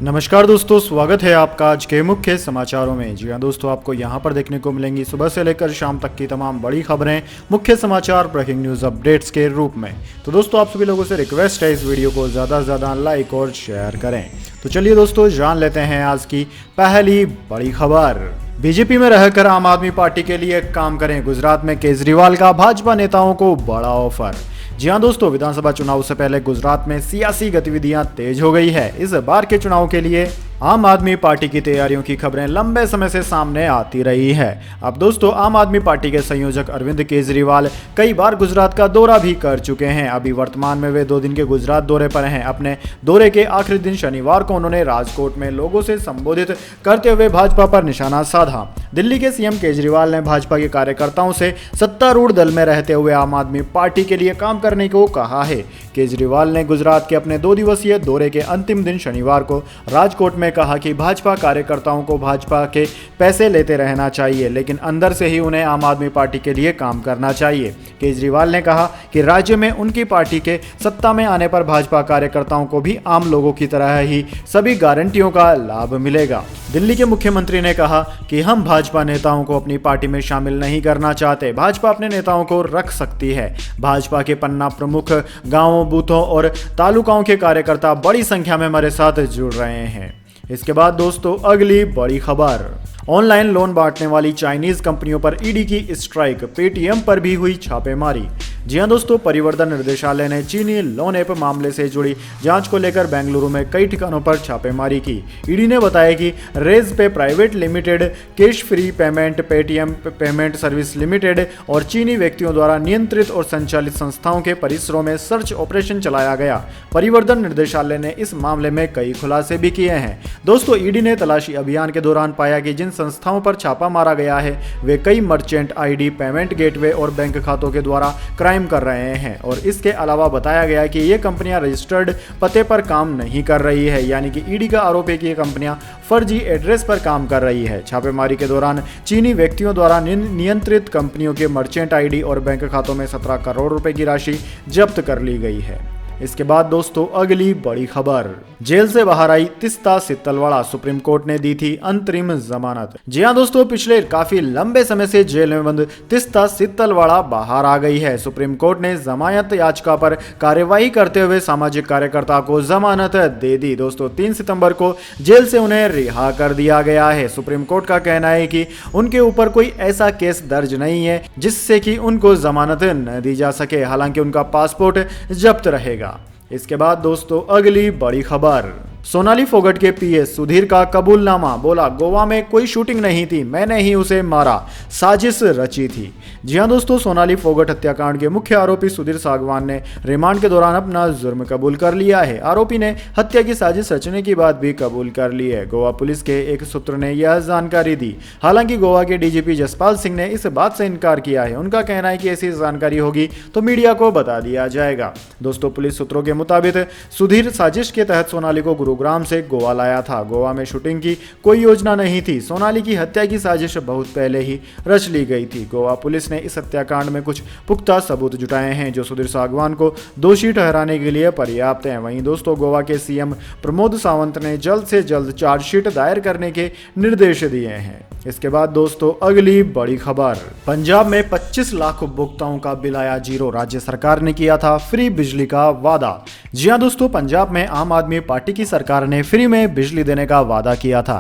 नमस्कार दोस्तों, स्वागत है आपका आज के मुख्य समाचारों में। जी हाँ दोस्तों, आपको यहाँ पर देखने को मिलेंगी सुबह से लेकर शाम तक की तमाम बड़ी खबरें, मुख्य समाचार, ब्रेकिंग न्यूज़ अपडेट्स के रूप में। तो दोस्तों, आप सभी लोगों से रिक्वेस्ट है इस वीडियो को ज़्यादा से ज़्यादा लाइक और शेयर करें। तो चलिए दोस्तों, जान लेते हैं आज की पहली बड़ी खबर। बीजेपी में रहकर आम आदमी पार्टी के लिए काम करें, गुजरात में केजरीवाल का भाजपा नेताओं को बड़ा ऑफर। जी हाँ दोस्तों, विधानसभा चुनाव से पहले गुजरात में सियासी गतिविधियां तेज हो गई है। इस बार के चुनाव के लिए आम आदमी पार्टी की तैयारियों की खबरें लंबे समय से सामने आती रही है। अब दोस्तों, आम आदमी पार्टी के संयोजक अरविंद केजरीवाल कई बार गुजरात का दौरा भी कर चुके हैं। अभी वर्तमान में वे 2 दिन के गुजरात दौरे पर हैं। अपने दौरे के आखिरी दिन शनिवार को उन्होंने राजकोट में लोगों से संबोधित करते हुए भाजपा पर निशाना साधा। दिल्ली के सीएम केजरीवाल ने भाजपा के कार्यकर्ताओं से सत्तारूढ़ दल में रहते हुए आम आदमी पार्टी के लिए काम करने को कहा है। केजरीवाल ने गुजरात के अपने 2 दिवसीय दौरे के अंतिम दिन शनिवार को राजकोट में कहा कि भाजपा कार्यकर्ताओं को भाजपा के पैसे लेते रहना चाहिए, लेकिन अंदर से ही उन्हें आम आदमी पार्टी के लिए काम करना चाहिए। केजरीवाल ने कहा कि राज्य में उनकी पार्टी के सत्ता में आने पर भाजपा कार्यकर्ताओं को भी आम लोगों की तरह ही सभी गारंटियों का लाभ मिलेगा। दिल्ली के मुख्यमंत्री ने कहा कि हम भाजपा नेताओं को अपनी पार्टी में शामिल नहीं करना चाहते। भाजपा अपने नेताओं को रख सकती है। भाजपा के पन्ना प्रमुख, गांवों, बूथों और तालुकाओं के कार्यकर्ता बड़ी संख्या में हमारे साथ जुड़ रहे हैं। इसके बाद दोस्तों, अगली बड़ी खबर। ऑनलाइन लोन बांटने वाली चाइनीज कंपनियों पर ईडी की स्ट्राइक, पेटीएम पर भी हुई छापेमारी। जी हां दोस्तों, परिवर्तन निर्देशालय ने चीनी लोन ऐप मामले से जुड़ी जांच को लेकर बेंगलुरु में कई ठिकानों पर छापेमारी की। ईडी ने बताया कि रेज पे private limited, cash free payment, Paytm payment service limited और चीनी व्यक्तियों द्वारा नियंत्रित और संचालित संस्थाओं के परिसरों में सर्च ऑपरेशन चलाया गया। परिवर्तन निर्देशालय ने इस मामले में कई खुलासे भी किए हैं। दोस्तों, ईडी ने तलाशी अभियान के दौरान पाया कि जिन संस्थाओं पर छापा मारा गया है वे कई मर्चेंट आईडी, पेमेंट गेटवे और बैंक खातों के द्वारा क्राइम कर रहे हैं। और इसके अलावा बताया गया कि ये कंपनियां रजिस्टर्ड पते पर काम नहीं कर रही है, यानी कि ईडी का आरोप है कि ये कंपनियां फर्जी एड्रेस पर काम कर रही है। छापेमारी के दौरान चीनी व्यक्तियों द्वारा नियंत्रित कंपनियों के मर्चेंट आईडी और बैंक खातों में 17 करोड़ रुपए की राशि जब्त कर ली गई है। इसके बाद दोस्तों, अगली बड़ी खबर। जेल से बाहर आई तीस्ता सितलवाड़ा, सुप्रीम कोर्ट ने दी थी अंतरिम जमानत। जी हां दोस्तों, पिछले काफी लंबे समय से जेल में बंद तीस्ता सितलवाड़ा बाहर आ गई है। सुप्रीम कोर्ट ने जमानत याचिका पर कार्यवाही करते हुए सामाजिक कार्यकर्ता को जमानत दे दी। दोस्तों, 3 सितंबर को जेल से उन्हें रिहा कर दिया गया है। सुप्रीम कोर्ट का कहना है कि उनके ऊपर कोई ऐसा केस दर्ज नहीं है जिससे कि उनको जमानत न दी जा सके। हालांकि उनका पासपोर्ट जब्त रहेगा। इसके बाद दोस्तों, अगली बड़ी खबर। सोनाली फोगट के पीएस सुधीर का कबूलनामा, बोला गोवा में कोई शूटिंग नहीं थी, मैंने ही उसे मारा, साजिश रची थी। जी हां दोस्तों, सोनाली फोगट हत्याकांड के मुख्य आरोपी सुधीर सागवान ने रिमांड के दौरान अपना जुर्म कबूल कर लिया है। आरोपी ने हत्या की साजिश रचने की बात भी कबूल कर ली है। गोवा पुलिस के एक सूत्र ने यह जानकारी दी। हालांकि गोवा के डीजीपी जसपाल सिंह ने इस बात से इनकार किया है। उनका कहना है कि ऐसी जानकारी होगी तो मीडिया को बता दिया जाएगा। दोस्तों, पुलिस सूत्रों के मुताबिक सुधीर साजिश के तहत सोनाली को गुरुग्राम से गोवा लाया था। गोवा में शूटिंग की कोई योजना नहीं थी। सोनाली की हत्या की साजिश बहुत पहले ही रच ली गई थी। गोवा पुलिस ने इस हत्याकांड में कुछ पुख्ता सबूत जुटाए हैं जो सुधीर सागवान को दोषी ठहराने के लिए पर्याप्त हैं। वहीं दोस्तों, गोवा के सीएम प्रमोद सावंत ने जल्द से जल्द चार्जशीट दायर करने के निर्देश दिए हैं। इसके बाद दोस्तों, अगली बड़ी खबर। पंजाब में 25 लाख उपभोक्ताओं का बिल आया जीरो, राज्य सरकार ने किया था फ्री बिजली का वादा। जी हां दोस्तों, पंजाब में आम आदमी पार्टी की सरकार ने फ्री में बिजली देने का वादा किया था।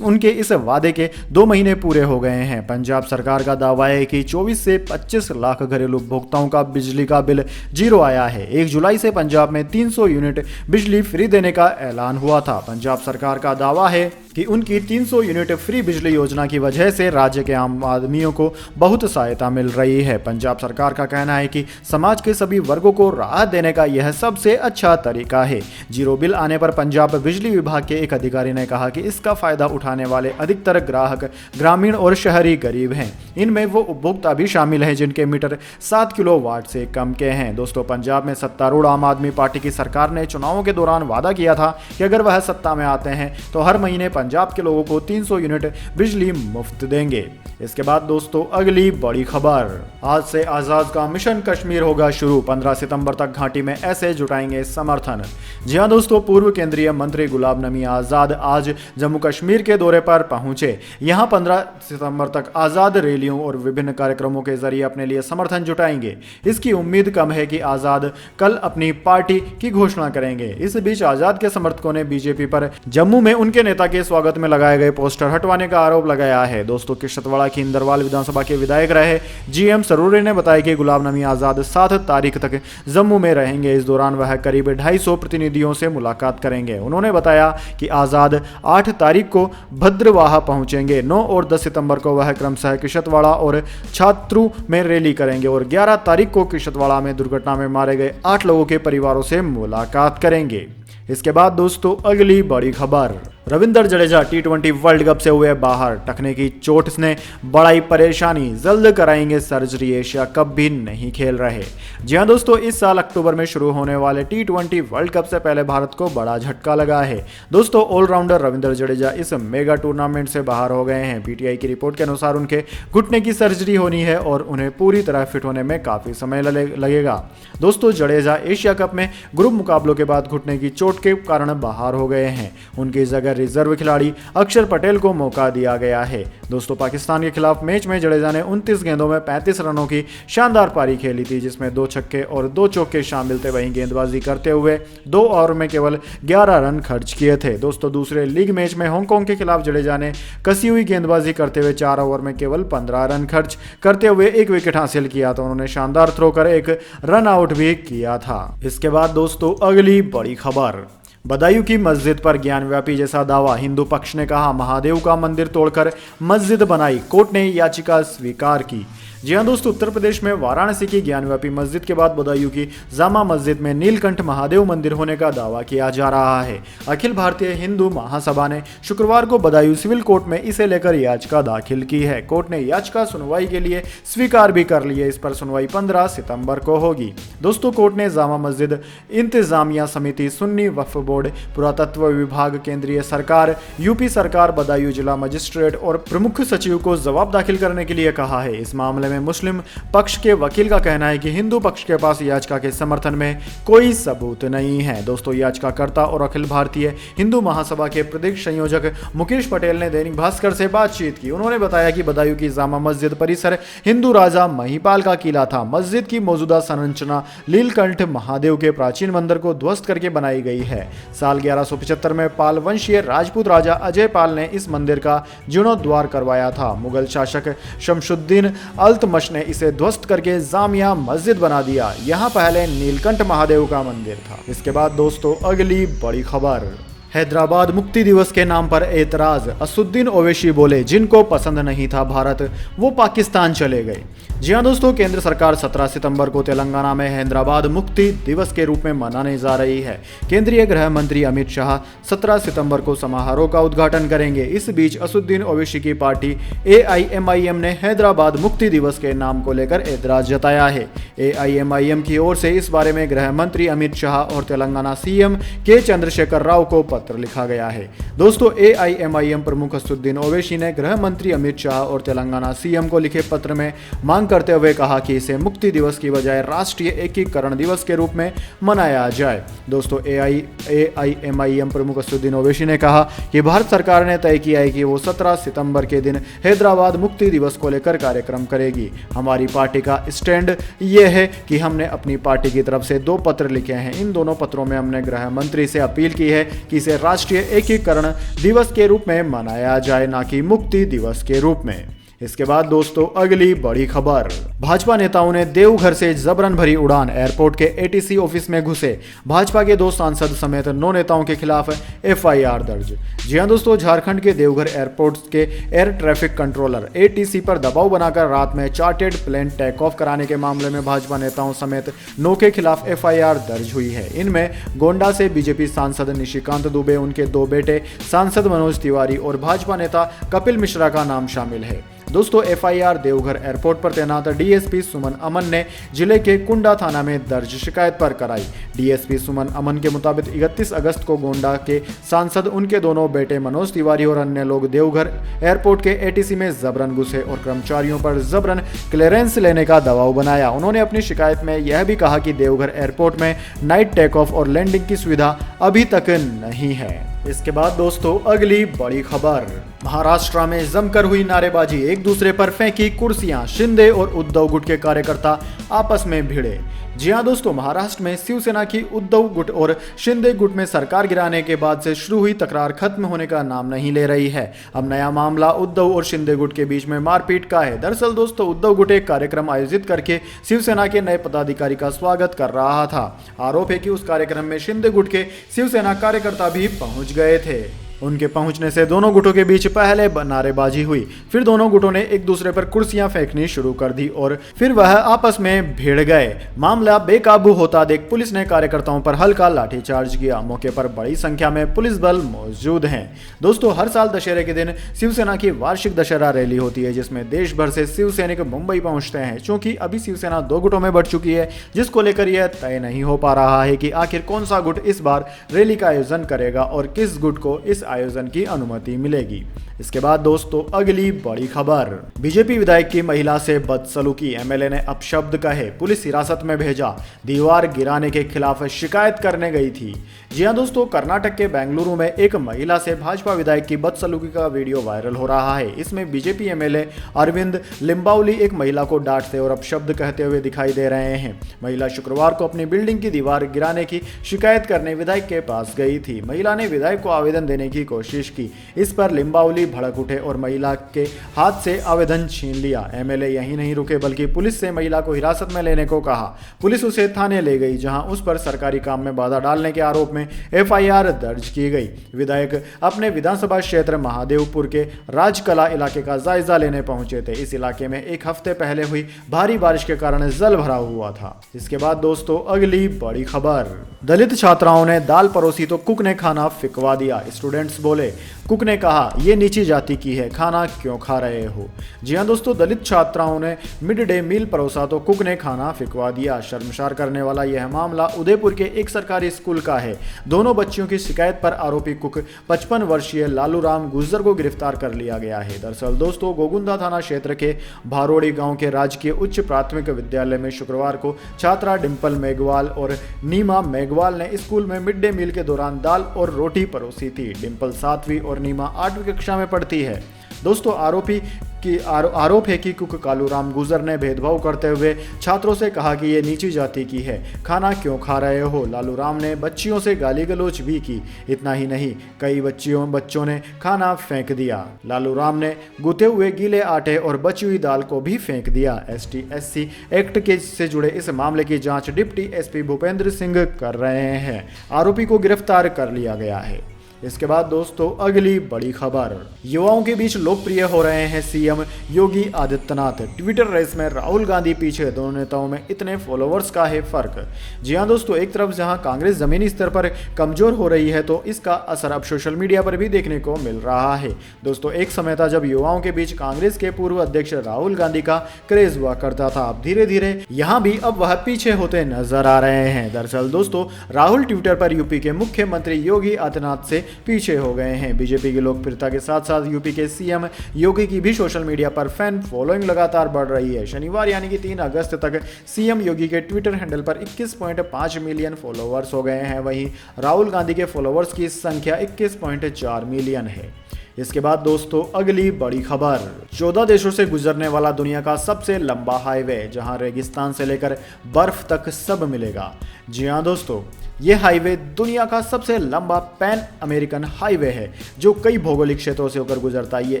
उनके इस वादे के 2 महीने पूरे हो गए हैं। पंजाब सरकार का दावा है कि 24 से 25 लाख घरेलू उपभोक्ताओं का बिजली का बिल जीरो आया है। 1 जुलाई से पंजाब में 300 यूनिट बिजली फ्री देने का ऐलान हुआ था। पंजाब सरकार का दावा है कि उनकी 300 यूनिट फ्री बिजली योजना की वजह से राज्य के आम आदमियों को बहुत सहायता मिल रही है। पंजाब सरकार का कहना है कि समाज के सभी वर्गों को राहत देने का यह सबसे अच्छा तरीका है। जीरो बिल आने पर पंजाब बिजली विभाग के एक अधिकारी ने कहा कि इसका फायदा उठाने वाले अधिकतर ग्राहक ग्रामीण और शहरी गरीब हैं। इनमें वो उपभोक्ता भी शामिल हैं जिनके मीटर 7 किलोवाट से कम के हैं। दोस्तों, पंजाब में सत्तारूढ़ आम आदमी पार्टी की सरकार ने चुनावों के दौरान वादा किया था कि अगर वह सत्ता में आते हैं तो हर महीने पंजाब के लोगों को 300 यूनिट बिजली मुफ्त देंगे। इसके बाद दोस्तों अगली बड़ी खबर, आज से आजाद का मिशन कश्मीर होगा शुरू, 15 सितंबर तक घाटी में ऐसे जुटाएंगे समर्थन। जी हां दोस्तों, पूर्व केंद्रीय मंत्री गुलाम नबी आजाद आज जम्मू कश्मीर के दौरे पर पहुंचे। यहां 15 सितंबर तक आजाद रैलियों और विभिन्न कार्यक्रमों के जरिए अपने लिए समर्थन जुटाएंगे। इसकी उम्मीद कम है कि आजाद कल अपनी पार्टी की घोषणा करेंगे। इस बीच आजाद के समर्थकों ने बीजेपी पर जम्मू में उनके नेता के स्वागत में लगाए गए पोस्टर हटवाने का आरोप लगाया है। दोस्तों किश्तवाड़ की इंदरवाल विधानसभा के विधायक रहे जीएम सरूरे ने बताया कि गुलाम नबी आजाद 7 तारीख तक जम्मू में रहेंगे। इस दौरान वह करीब 250 प्रतिनिधियों से मुलाकात करेंगे। उन्होंने बताया कि आजाद 8 तारीख को भद्रवाह पहुंचेंगे। 9 और 10 सितंबर को वह क्रमशः किश्तवाड़ा और छात्रू में रैली करेंगे और 11 तारीख को किश्तवाड़ा में दुर्घटना में मारे गए 8 लोगों के परिवारों से मुलाकात करेंगे। इसके बाद दोस्तों अगली बड़ी खबर, Ravindra Jadeja T20 world cup से हुए बाहर, टखने की चोट ने बढ़ाई परेशानी, जल्द कराएंगे सर्जरी, एशिया कप भी नहीं खेल रहे। जी हां दोस्तों, इस साल अक्टूबर में शुरू होने वाले T20 वर्ल्ड कप से पहले भारत को बड़ा झटका लगा है। दोस्तों ऑलराउंडर रविंद्र जडेजा इस मेगा टूर्नामेंट से बाहर हो गए हैं। पीटीआई की रिपोर्ट के अनुसार उनके घुटने की सर्जरी होनी है और उन्हें पूरी तरह फिट होने में काफी समय लगेगा। दोस्तों जडेजा एशिया कप में ग्रुप मुकाबलों के बाद घुटने की चोट के कारण बाहर हो गए हैं। उनकी जगह रिजर्व खिलाड़ी अक्षर पटेल को मौका दिया गया है। दोस्तों पाकिस्तान के खिलाफ मैच में जडेजा ने 29 गेंदों में 35 रनों की शानदार पारी खेली थी, जिसमें 2 छक्के और 2 चौके शामिल थे। वहीं गेंदबाजी करते हुए 2 ओवर में केवल 11 रन खर्च किए थे। दोस्तों दूसरे लीग मैच में हांगकांग के खिलाफ जडेजा ने कसी हुई गेंदबाजी करते हुए 4 ओवर में केवल 15 रन खर्च करते हुए 1 विकेट हासिल किया था। उन्होंने शानदार थ्रो कर 1 रन आउट भी किया था। इसके बाद दोस्तों अगली बड़ी खबर, बदायूं की मस्जिद पर ज्ञानव्यापी जैसा दावा, हिंदू पक्ष ने कहा महादेव का मंदिर तोड़कर मस्जिद बनाई, कोर्ट ने याचिका स्वीकार की। जी हां दोस्तों, उत्तर प्रदेश में वाराणसी की ज्ञानव्यापी मस्जिद के बाद बदायूं की जामा मस्जिद में नीलकंठ महादेव मंदिर होने का दावा किया जा रहा है। अखिल भारतीय हिंदू महासभा ने शुक्रवार को बदायूं सिविल कोर्ट में इसे लेकर याचिका दाखिल की है। कोर्ट ने याचिका सुनवाई के लिए स्वीकार भी कर ली है। इस पर सुनवाई 15 सितंबर को होगी। दोस्तों कोर्ट ने जामा मस्जिद इंतजामिया समिति, सुन्नी वक्फ बोर्ड, पुरातत्व विभाग, केंद्रीय सरकार, यूपी सरकार, बदायूं जिला मजिस्ट्रेट और प्रमुख सचिव को जवाब दाखिल करने के लिए कहा है। इस मामले में मुस्लिम पक्ष के वकील का कहना है कि हिंदू पक्ष के पास याचिका के समर्थन में कोई सबूत नहीं है। दोस्तों याचिकाकर्ता और अखिल भारतीय हिंदू महासभा के प्रदेश संयोजक मुकेश पटेल ने दैनिक भास्कर से बातचीत की। उन्होंने बताया कि बदायूं की जामा मस्जिद परिसर हिंदू राजा महिपाल का किला था। मस्जिद की मौजूदा संरचना नीलकंठ महादेव के प्राचीन मंदिर को ध्वस्त करके बनाई गई है। साल 1175 में पाल वंशीय राजपूत राजा अजय पाल ने इस मंदिर का जीर्णोद्धार करवाया था। मुगल शासक शमशुद्दीन अल्तमश ने इसे ध्वस्त करके जामिया मस्जिद बना दिया। यहाँ पहले नीलकंठ महादेव का मंदिर था। इसके बाद दोस्तों अगली बड़ी खबर, हैदराबाद मुक्ति दिवस के नाम पर एतराज, असुद्दीन ओवैसी बोले जिनको पसंद नहीं था भारत वो पाकिस्तान चले गए। जी हां दोस्तों, केंद्र सरकार 17 सितंबर को तेलंगाना में हैदराबाद मुक्ति दिवस के रूप में मनाने जा रही है। केंद्रीय गृह मंत्री अमित शाह 17 सितंबर को समारोह का उद्घाटन करेंगे। इस बीच असुद्दीन ओवैसी की पार्टी AIMIM ने हैदराबाद मुक्ति दिवस के नाम को लेकर एतराज जताया है। AIMIM की ओर से इस बारे में गृह मंत्री अमित शाह और तेलंगाना CM के चंद्रशेखर राव को पत्र लिखा गया है। दोस्तों AIMIM प्रमुख असुद्दीन ओवैसी ने गृह मंत्री अमित शाह और तेलंगाना CM को लिखे पत्र में मांग करते हुए कहा कि इसे मुक्ति दिवस की बजाय राष्ट्रीय एकीकरण दिवस के रूप में मनाया जाए। दोस्तों AIMIM प्रमुख असुद्दीन ओवैसी ने कहा कि भारत सरकार ने तय किया है कि वो 17 सितंबर के दिन हैदराबाद मुक्ति दिवस को लेकर कार्यक्रम करेगी। हमारी पार्टी का स्टैंड ये है कि हमने अपनी पार्टी की तरफ से 2 पत्र लिखे हैं। इन दोनों पत्रों में हमने गृह मंत्री से अपील की है कि इसे राष्ट्रीय एकीकरण दिवस के रूप में मनाया जाए, ना कि मुक्ति दिवस के रूप में। इसके बाद दोस्तों अगली बड़ी खबर, भाजपा नेताओं ने देवघर से जबरन भरी उड़ान, एयरपोर्ट के ATC ऑफिस में घुसे। भाजपा के 2 सांसद समेत 9 नेताओं के खिलाफ FIR दर्ज। जी हां दोस्तों, झारखंड के देवघर एयरपोर्ट के एयर ट्रैफिक कंट्रोलर ATC पर दबाव बनाकर रात में चार्टेड प्लेन टेक ऑफ कराने के मामले में भाजपा नेताओं समेत 9 के खिलाफ FIR दर्ज हुई है। इनमें गोंडा से बीजेपी सांसद निशिकांत दुबे, उनके 2 बेटे सांसद मनोज तिवारी और भाजपा नेता कपिल मिश्रा का नाम शामिल है। दोस्तों एफआईआर देवघर एयरपोर्ट पर तैनात डीएसपी सुमन अमन ने जिले के कुंडा थाना में दर्ज शिकायत पर कराई। डीएसपी सुमन अमन के मुताबिक 31 अगस्त को गोंडा के सांसद, उनके दोनों बेटे मनोज तिवारी और अन्य लोग देवघर एयरपोर्ट के एटीसी में जबरन घुसे और कर्मचारियों पर जबरन क्लियरेंस लेने का दबाव बनाया। उन्होंने अपनी शिकायत में यह भी कहा कि देवघर एयरपोर्ट में नाइट टेक ऑफ और लैंडिंग की सुविधा अभी तक नहीं है। इसके बाद दोस्तों अगली बड़ी खबर, महाराष्ट्र में जमकर हुई नारेबाजी, एक दूसरे पर फेंकी कुर्सियां, शिंदे और उद्धव गुट के कार्यकर्ता आपस में भिड़े। जी हां दोस्तों, महाराष्ट्र में शिवसेना की उद्धव गुट और शिंदे गुट में सरकार गिराने के बाद से शुरू हुई तकरार खत्म होने का नाम नहीं ले रही है। अब नया मामला उद्धव और शिंदे गुट के बीच में मारपीट का है। दरअसल दोस्तों उद्धव गुट एक कार्यक्रम आयोजित करके शिवसेना के नए पदाधिकारी का स्वागत कर रहा था। आरोप है कि उस कार्यक्रम में शिंदे गुट के शिवसेना कार्यकर्ता भी पहुंच गए थे। उनके पहुंचने से दोनों गुटों के बीच पहले नारेबाजी हुई, फिर दोनों गुटों ने एक दूसरे पर कुर्सियां फेंकनी शुरू कर दी और फिर वह आपस में भिड़ गए। मामला बेकाबू होता देख पुलिस ने कार्यकर्ताओं पर हल्का लाठीचार्ज किया। मौके पर बड़ी संख्या में पुलिस बल मौजूद हैं। दोस्तों हर साल दशहरे के दिन शिवसेना की वार्षिक दशहरा रैली होती है, जिसमें देश भर से शिव सैनिक मुंबई पहुंचते हैं। चूंकि अभी शिवसेना 2 गुटों में बढ़ चुकी है, जिसको लेकर यह तय नहीं हो पा रहा है कि आखिर कौन सा गुट इस बार रैली का आयोजन करेगा और किस गुट को इस आयोजन की अनुमति मिलेगी। इसके बाद दोस्तों अगली बड़ी खबर, बीजेपी विधायक की महिला से बदसलूकी, एमएलए ने अपशब्द कहे, पुलिस हिरासत में भेजा, दीवार गिराने के खिलाफ शिकायत करने गई थी। जी हां दोस्तों, कर्नाटक के बेंगलुरु में एक महिला से भाजपा विधायक की बदसलूकी का वीडियो वायरल हो रहा है। इसमें बीजेपी एमएलए अरविंद लिंबावली एक महिला को डांटते और अपशब्द कहते हुए दिखाई दे रहे हैं। महिला शुक्रवार को अपनी बिल्डिंग की दीवार गिराने की शिकायत करने विधायक के पास गई थी। महिला ने विधायक को आवेदन देने की कोशिश की। इस पर लिंबावली भड़क उठे और महिला के हाथ से आवेदन छीन लिया। एमएलए यहीं नहीं रुके बल्कि पुलिस से महिला को हिरासत में लेने को कहा। पुलिस उसे थाने ले गई, जहां उस पर सरकारी काम में बाधा डालने के आरोप में एफआईआर दर्ज की गई। विधायक अपने विधानसभा क्षेत्र महादेवपुर के राजकला इलाके का जायजा लेने पहुंचे थे। इस इलाके में एक हफ्ते पहले हुई भारी बारिश के कारण जल भरा हुआ था। इसके बाद दोस्तों अगली बड़ी खबर, दलित छात्राओं ने दाल परोसी तो कुक ने खाना फिकवा दिया। स्टूडेंट्स बोले, कुक ने कहा ये नीची जाति की है, खाना क्यों खा रहे हो। जी हां दोस्तों, दलित छात्राओं ने मिड डे मील परोसा तो कुक ने खाना फिकवा दिया। शर्मसार करने वाला यह मामला उदयपुर के एक सरकारी स्कूल का है। दोनों बच्चियों की शिकायत पर आरोपी कुक 55 वर्षीय लालू राम गुर्जर को गिरफ्तार कर लिया गया है। दरअसल दोस्तों गोगुंदा थाना क्षेत्र के भारोड़ी गांव के राजकीय उच्च प्राथमिक विद्यालय में शुक्रवार को छात्रा डिंपल मेघवाल और नीमा मेघवाल ने स्कूल में मिड डे मील के दौरान दाल और रोटी परोसी थी। डिंपल 7वीं और नीमा 8वीं कक्षा में पढ़ती है। दोस्तों आरोप है कि कुक कालूराम गुर्जर ने भेदभाव करते हुए छात्रों से कहा कि ये नीची जाति की है, खाना क्यों खा रहे हो। लालू राम ने बच्चियों से गाली गलौज भी की। इतना ही नहीं, कई बच्चों ने खाना फेंक दिया। लालू राम ने गूथे हुए गीले आटे और बची हुई दाल को भी फेंक दिया। ST/SC एक्ट से जुड़े इस मामले की जांच डिप्टी SP भूपेंद्र सिंह कर रहे हैं। आरोपी को गिरफ्तार कर लिया गया है। इसके बाद दोस्तों अगली बड़ी खबर, युवाओं के बीच लोकप्रिय हो रहे हैं CM Yogi Adityanath. Twitter race में राहुल गांधी पीछे, दोनों नेताओं में इतने फॉलोअर्स का है फर्क। जी हां दोस्तों, एक तरफ जहां कांग्रेस जमीनी स्तर पर कमजोर हो रही है तो इसका असर अब सोशल मीडिया पर भी देखने को मिल रहा है। दोस्तों एक समय था जब युवाओं के बीच कांग्रेस के पूर्व अध्यक्ष राहुल गांधी का क्रेज हुआ करता था। अब धीरे धीरे यहाँ भी अब वह पीछे होते नजर आ रहे हैं। दरअसल दोस्तों राहुल ट्विटर पर यूपी के मुख्यमंत्री योगी आदित्यनाथ से पीछे हो गए हैं। बीजेपी की लोकप्रियता के साथ साथ यूपी के सीएम योगी की भी सोशल मीडिया पर फैन फॉलोइंग लगातार बढ़ रही है। शनिवार यानी कि 3 अगस्त तक सीएम योगी के ट्विटर हैंडल पर 21.5 मिलियन फॉलोअर्स हो गए हैं। वहीं राहुल गांधी के फॉलोअर्स की संख्या 21.4 मिलियन है। इसके बाद दोस्तों अगली बड़ी खबर, 14 देशों से गुजरने वाला दुनिया का सबसे लंबा हाईवे, जहां रेगिस्तान से लेकर बर्फ तक सब मिलेगा। जी हां दोस्तों, यह हाईवे दुनिया का सबसे लंबा पैन अमेरिकन हाईवे है जो कई भौगोलिक क्षेत्रों से होकर गुजरता है। ये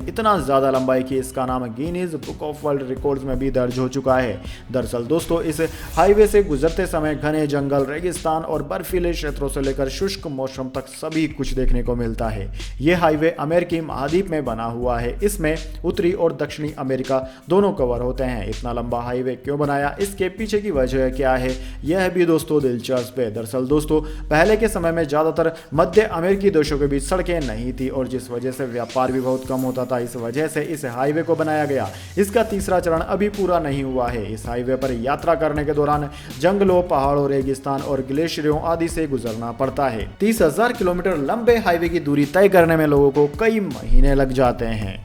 इतना ज़्यादा लंबा है कि इसका नाम Guinness book of world records में भी दर्ज हो चुका है। दरअसल दोस्तों इस हाईवे से गुजरते समय घने जंगल, रेगिस्तान और बर्फीले क्षेत्रों से लेकर शुष्क मौसम तक सभी कुछ देखने को मिलता है। ये हाईवे अमेरिकी महाद्वीप में बना हुआ है। इसमें उत्तरी और दक्षिणी अमेरिका दोनों कवर होते हैं। इतना लंबा हाईवे क्यों बनाया, इसके पीछे की वजह क्या है, यह भी दोस्तों दिलचस्प है। दरअसल दोस्तों दोस्तों पहले के समय में ज़्यादातर मध्य अमेरिकी देशों के बीच सड़कें नहीं थी और जिस वजह से व्यापार भी बहुत कम होता था। इस वजह से इस हाईवे को बनाया गया। इसका तीसरा चरण अभी पूरा नहीं हुआ है। इस हाईवे पर यात्रा करने के दौरान जंगलों, पहाड़ों, रेगिस्तान और ग्लेशियरों आदि से गुजरना पड़ता है। 30,000 किलोमीटर लंबे हाईवे की दूरी तय करने में लोगों को कई महीने लग जाते हैं।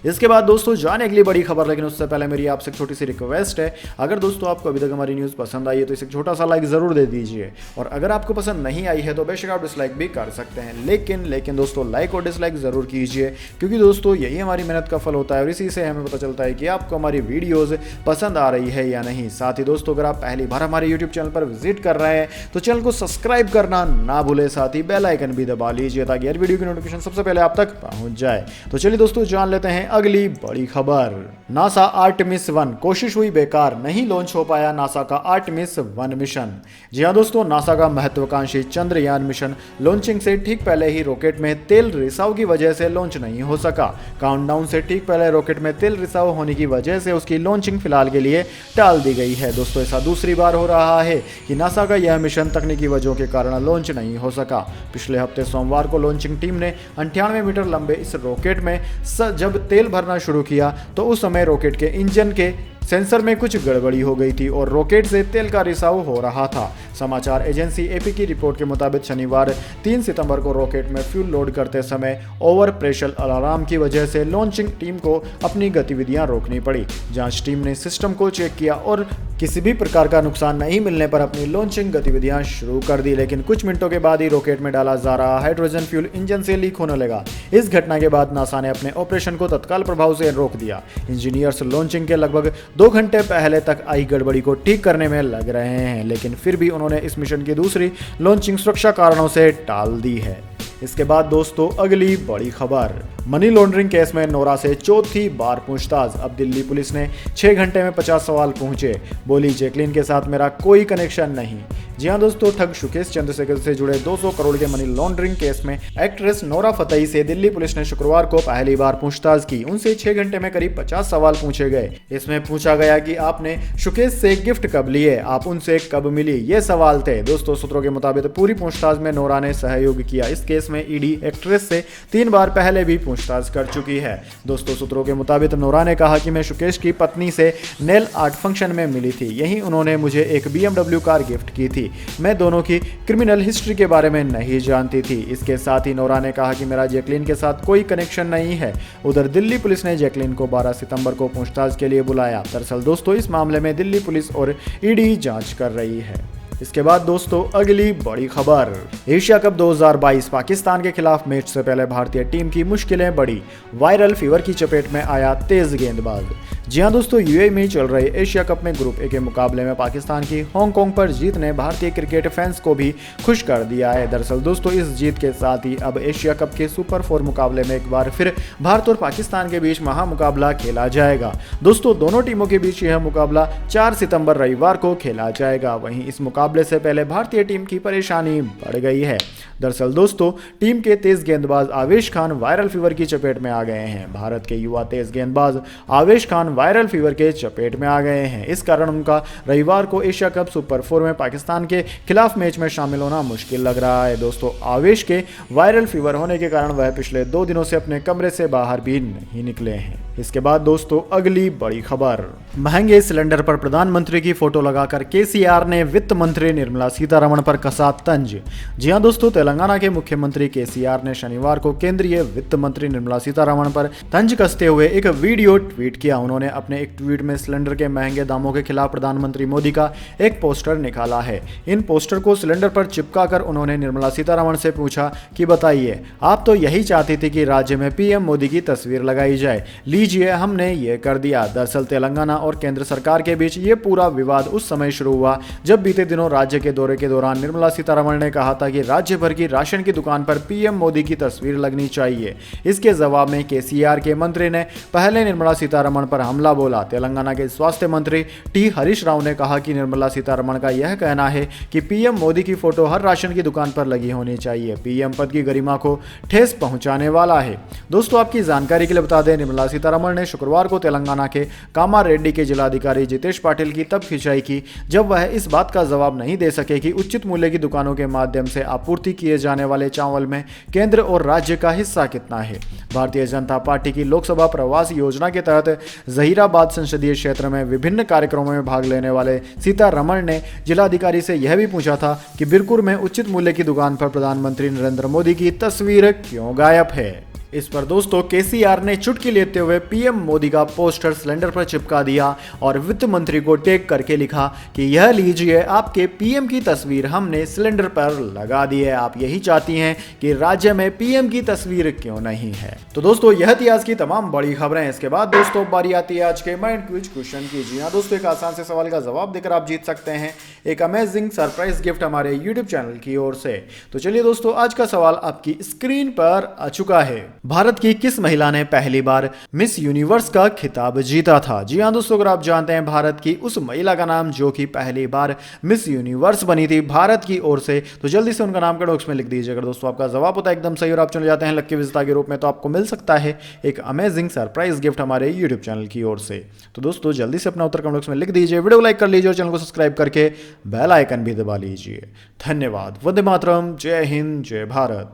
इसके बाद दोस्तों जाने अगली बड़ी खबर, लेकिन उससे पहले मेरी आपसे एक छोटी सी रिक्वेस्ट है। अगर दोस्तों आपको अभी तक हमारी न्यूज़ पसंद आई है तो इसे छोटा सा लाइक ज़रूर दे दीजिए, और अगर आपको पसंद नहीं आई है तो बेशक आप डिसलाइक भी कर सकते हैं। लेकिन दोस्तों लाइक और डिसलाइक ज़रूर कीजिए, क्योंकि दोस्तों यही हमारी मेहनत का फल होता है और इसी से हमें पता चलता है कि आपको हमारी वीडियोज़ पसंद आ रही है या नहीं। साथ ही दोस्तों अगर आप पहली बार हमारे यूट्यूब चैनल पर विजिट कर रहे हैं तो चैनल को सब्सक्राइब करना ना भूलें, साथ ही बेल आइकन भी दबा लीजिए ताकि हर वीडियो की नोटिफिकेशन सबसे पहले आप तक पहुंच जाए। तो चलिए दोस्तों जान लेते हैं अगली बड़ी खबर। नासा आर्टेमिस 1 कोशिश हुई बेकार, नहीं लॉन्च हो पाया नासा का आर्टेमिस 1 मिशन। जी हां दोस्तों, नासा का महत्वाकांक्षी चंद्रयान मिशन लॉन्चिंग से ठीक पहले ही रॉकेट में तेल रिसाव की वजह से लॉन्च नहीं हो सका। काउंटडाउन से ठीक पहले रॉकेट में तेल रिसाव होने की वजह से उसकी लॉन्चिंग फिलहाल के लिए टाल दी गई है। दोस्तों ऐसा दूसरी बार हो रहा है कि नासा का यह मिशन तकनीकी वजहों के कारण लॉन्च नहीं हो सका। पिछले हफ्ते सोमवार को लॉन्चिंग टीम ने 98 मीटर लंबे इस रॉकेट में जब तेल भरना शुरू किया तो उस समय रॉकेट के इंजन के सेंसर में कुछ गड़बड़ी हो गई थी और रॉकेट से तेल का रिसाव हो रहा था। समाचार एजेंसी एपी की रिपोर्ट के मुताबिक शनिवार 3 सितंबर को रॉकेट में फ्यूल लोड करते समय ओवर प्रेशर अलार्म की वजह से लॉन्चिंग टीम को अपनी गतिविधियां रोकनी पड़ी। जांच टीम ने सिस्टम को चेक किया और किसी भी प्रकार का नुकसान नहीं मिलने पर अपनी लॉन्चिंग गतिविधियां शुरू कर दी, लेकिन कुछ मिनटों के बाद ही रॉकेट में डाला जा रहा हाइड्रोजन फ्यूल इंजन से लीक होने लगा। इस घटना के बाद नासा ने अपने ऑपरेशन को तत्काल प्रभाव से रोक दिया। इंजीनियर्स लॉन्चिंग के लगभग 2 घंटे पहले तक आई गड़बड़ी को ठीक करने में लग रहे हैं, लेकिन फिर भी उन्होंने इस मिशन की दूसरी लॉन्चिंग सुरक्षा कारणों से टाल दी है। इसके बाद दोस्तों अगली बड़ी खबर, मनी लॉन्ड्रिंग केस में नोरा से चौथी बार पूछताछ। अब दिल्ली पुलिस ने 6 घंटे में 50 सवाल पूछे। बोली जैकलीन के साथ मेरा कोई कनेक्शन नहीं। जी हां दोस्तों, ठग सुकेश चंद्रशेखर से जुड़े 200 करोड़ के मनी लॉन्ड्रिंग केस में एक्ट्रेस नोरा फतेही से दिल्ली पुलिस ने शुक्रवार को पहली बार पूछताछ की। उनसे 6 घंटे में करीब 50 सवाल पूछे गए। इसमें पूछा गया कि आपने सुकेश से गिफ्ट कब लिए, आप उनसे कब मिली, ये सवाल थे। दोस्तों सूत्रों के मुताबिक पूरी पूछताछ में नोरा ने सहयोग किया। इस केस में ईडी एक्ट्रेस से 3 बार पहले भी पूछताछ कर चुकी है। दोस्तों सूत्रों के मुताबिक नोरा ने कहा कि मैं सुकेश की पत्नी से नेल आर्ट फंक्शन में मिली थी, यही उन्होंने मुझे एक BMW कार गिफ्ट की थी। मैं दोनों की क्रिमिनल हिस्ट्री के बारे में नहीं जानती थी। इसके साथ ही नोरा ने कहा कि मेरा जैकलीन के साथ कोई कनेक्शन नहीं है। उधर दिल्ली पुलिस ने जैकलीन को 12 सितंबर को पूछताछ के लिए बुलाया। दरअसल दोस्तों इस मामले में दिल्ली पुलिस और ईडी जांच कर रही है। इसके बाद दोस्तों अगली बड़ी खबर, एशिया कप 2022 पाकिस्तान के खिलाफ मैच से पहले भारतीय टीम की मुश्किलें बढ़ी। वायरल फीवर की चपेट में आया तेज गेंदबाज। जी हां दोस्तों, यूएई में चल रहे एशिया कप में ग्रुप ए के मुकाबले में पाकिस्तान की हांगकांग पर जीत ने भारतीय क्रिकेट फैंस को भी खुश कर दिया है। दरअसल दोस्तों इस जीत के साथ ही अब एशिया कप के सुपर 4 मुकाबले में एक बार फिर भारत और पाकिस्तान के बीच महामुकाबला खेला जाएगा। दोस्तों दोनों टीमों के बीच यह मुकाबला 4 सितंबर रविवार को खेला जाएगा। वहीं इस मुकाबले से पहले भारतीय टीम की परेशानी बढ़ गई है। दरअसल दोस्तों टीम के तेज गेंदबाज आवेश खान वायरल फीवर की चपेट में आ गए हैं। भारत के युवा तेज गेंदबाज आवेश खान वायरल फीवर के चपेट में आ गए हैं। इस कारण उनका रविवार को एशिया कप सुपर 4 में पाकिस्तान के खिलाफ मैच में शामिल होना मुश्किल लग रहा है। दोस्तों आवेश के वायरल फीवर होने के कारण वह पिछले 2 दिनों से अपने कमरे से बाहर भी नहीं निकले हैं। इसके बाद दोस्तों अगली बड़ी खबर, महंगे सिलेंडर पर प्रधानमंत्री की फोटो लगाकर केसीआर ने वित्त मंत्री निर्मला सीतारमण पर कसा तंज। जी हां दोस्तों, तेलंगाना के मुख्यमंत्री केसीआर ने शनिवार को केंद्रीय वित्त मंत्री निर्मला सीतारमण पर तंज कसते हुए एक वीडियो ट्वीट किया। उन्होंने अपने एक ट्वीट में सिलेंडर के महंगे दामों के खिलाफ प्रधानमंत्री मोदी का एक पोस्टर निकाला है। इन पोस्टर को सिलेंडर पर चिपकाकर उन्होंने निर्मला सीतारमण से पूछा कि बताइए, आप तो यही चाहती थी कि राज्य में पीएम मोदी की तस्वीर लगाई जाए, लीजिए हमने ये कर दिया। दरअसल तेलंगाना और केंद्र सरकार के बीच ये पूरा विवाद उस समय शुरू हुआ जब बीते दिनों राज्य के दौरे के दौरान निर्मला सीतारमण ने कहा था कि राज्य भर की राशन की दुकान पर पीएम मोदी की तस्वीर लगनी चाहिए। इसके जवाब में केसीआर के मंत्री ने पहले निर्मला सीतारमण पर हमला बोला। तेलंगाना के स्वास्थ्य मंत्री टी हरीश राव ने कहा कि निर्मला सीतारमण का यह कहना है कि पीएम मोदी की फोटो हर राशन की दुकान पर लगी होनी चाहिए, पीएम पद की गरिमा को ठेस पहुंचाने वाला है। दोस्तों आपकी जानकारी के लिए बता दें, निर्मला सीतारमण सीतारमण ने शुक्रवार को तेलंगाना के कामारेड्डी के जिलाधिकारी जितेश पाटिल की तब खिंचाई की जब वह इस बात का जवाब नहीं दे सके कि उचित मूल्य की दुकानों के माध्यम से आपूर्ति किए जाने वाले चावल में केंद्र और राज्य का हिस्सा कितना है। भारतीय जनता पार्टी की लोकसभा प्रवास योजना के तहत जहीराबाद संसदीय क्षेत्र में विभिन्न कार्यक्रमों में भाग लेने वाले सीतारमण ने जिलाधिकारी से यह भी पूछा था कि बिरकुर में उचित मूल्य की दुकान पर प्रधानमंत्री नरेंद्र मोदी की तस्वीर क्यों गायब है। इस पर दोस्तों केसीआर ने चुटकी लेते हुए पीएम मोदी का पोस्टर सिलेंडर पर चिपका दिया और वित्त मंत्री को टैग करके लिखा कि यह लीजिए आपके पीएम की तस्वीर हमने सिलेंडर पर लगा दी है। आप यही चाहती हैं कि राज्य में पीएम की तस्वीर क्यों नहीं है। तो दोस्तों यह थी आज की तमाम बड़ी खबरें। इसके बाद दोस्तों बारी आती है आज के माइंड क्विज क्वेश्चन की। जी हाँ दोस्तों, एक आसान से सवाल का जवाब देकर आप जीत सकते हैं एक अमेजिंग सरप्राइज गिफ्ट हमारे यूट्यूब चैनल की ओर से। तो चलिए दोस्तों, आज का सवाल आपकी स्क्रीन पर आ चुका है। भारत की किस महिला ने पहली बार मिस यूनिवर्स का खिताब जीता था? जी हाँ दोस्तों, अगर आप जानते हैं भारत की उस महिला का नाम जो कि पहली बार मिस यूनिवर्स बनी थी भारत की ओर से, तो जल्दी से उनका नाम कमेंट बॉक्स में लिख दीजिए। अगर दोस्तों आपका जवाब होता है एकदम सही और आप चले जाते हैं लक्की विजेता के रूप में, तो आपको मिल सकता है एक अमेजिंग सरप्राइज गिफ्ट हमारे यूट्यूब चैनल की ओर से। तो दोस्तों जल्दी से अपना उत्तर कमेंट बॉक्स में लिख दीजिए, वीडियो लाइक कर लीजिए और चैनल को सब्सक्राइब करके बेल आइकन भी दबा लीजिए। धन्यवाद। वंदे मातरम। जय हिंद, जय भारत।